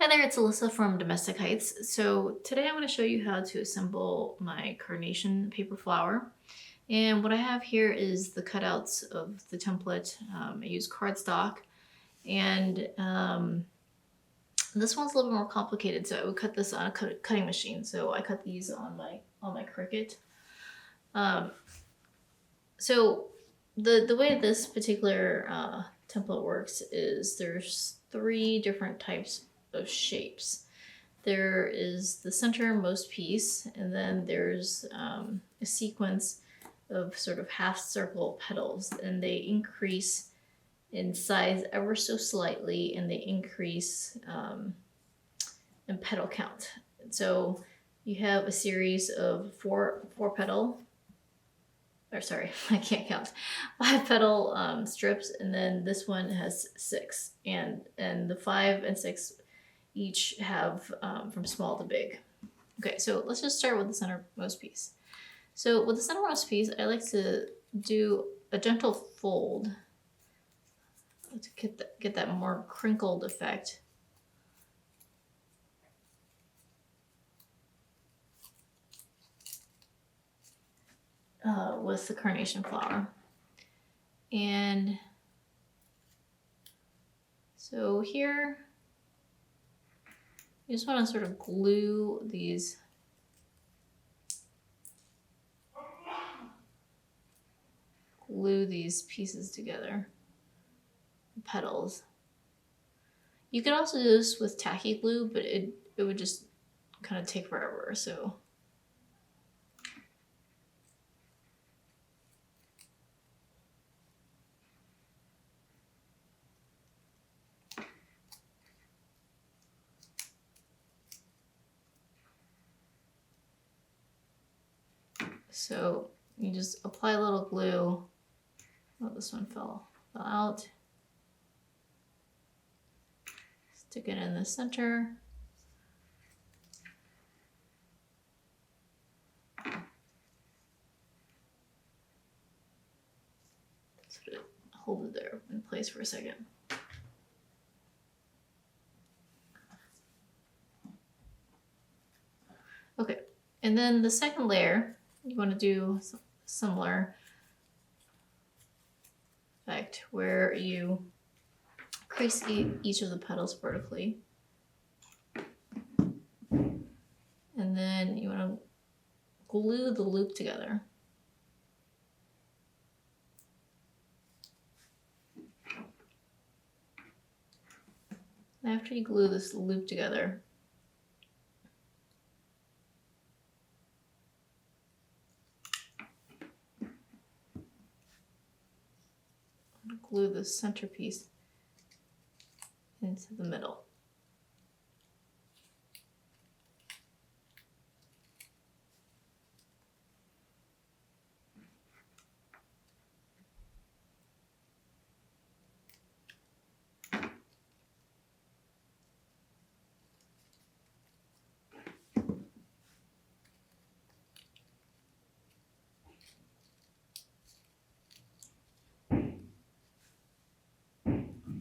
Hi there, it's Alyssa from Domestic Heights. So today I'm going to show you how to assemble my carnation paper flower. And what I have here is the cutouts of the template. I use cardstock, and this one's a little bit more complicated, so I would cut this on a cutting machine. So I cut these on my Cricut. So the way this particular template works is there's 3 different types of shapes. There is the centermost piece, and then there's a sequence of sort of half circle petals, and they increase in size ever so slightly, and they increase in petal count. So you have a series of four petal, or sorry, I can't count, 5 petal strips, and then this one has 6, and the 5 and 6 each have from small to big. Okay, so let's just start with the centermost piece. So with the centermost piece, I like to do a gentle fold to get that more crinkled effect. With the carnation flower. And so here, you just want to sort of glue these pieces together, the petals. You could also do this with tacky glue, but it would just kind of take forever, so. So you just apply a little glue. Oh, this one fell out. Stick it in the center. Sort of hold it there in place for a second. Okay, and then the second layer, you want to do similar effect where you crease each of the petals vertically. And then you want to glue the loop together. After you glue this loop together, glue the centerpiece into the middle.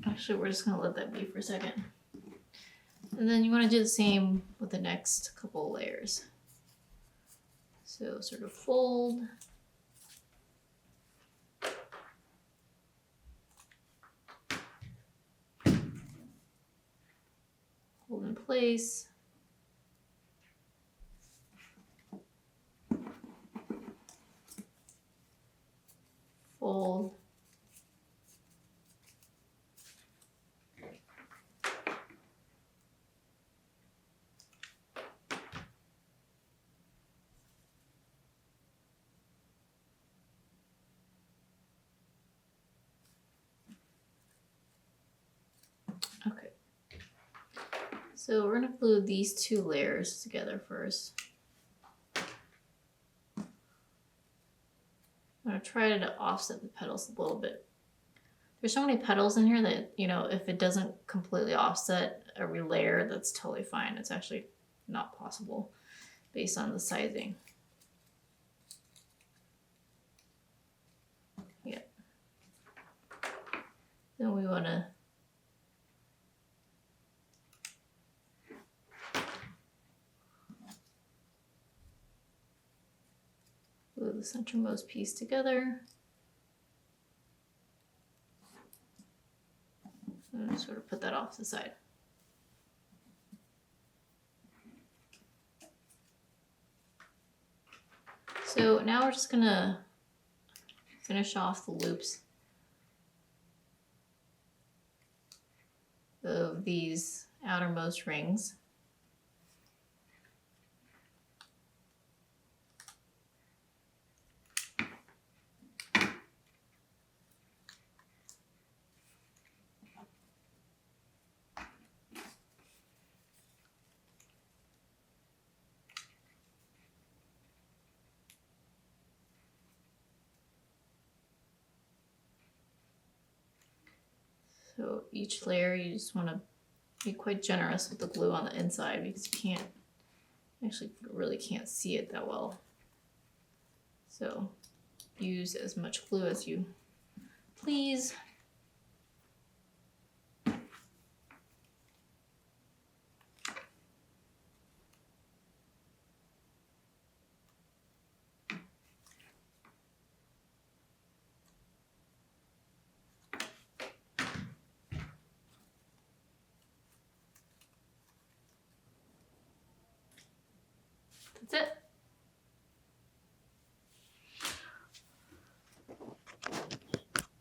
Actually, we're just going to let that be for a second. And then you want to do the same with the next couple layers. So sort of fold. Hold in place. Fold. Okay, so we're going to glue these 2 layers together first. I'm going to try to offset the petals a little bit. There's so many petals in here that, you know, if it doesn't completely offset every layer, that's totally fine. It's actually not possible based on the sizing. Yeah. Then we want to the centermost piece together. And sort of put that off to the side. So now we're just gonna finish off the loops of these outermost rings. So each layer you just want to be quite generous with the glue on the inside because you can't, actually really can't see it that well. So use as much glue as you please. That's it.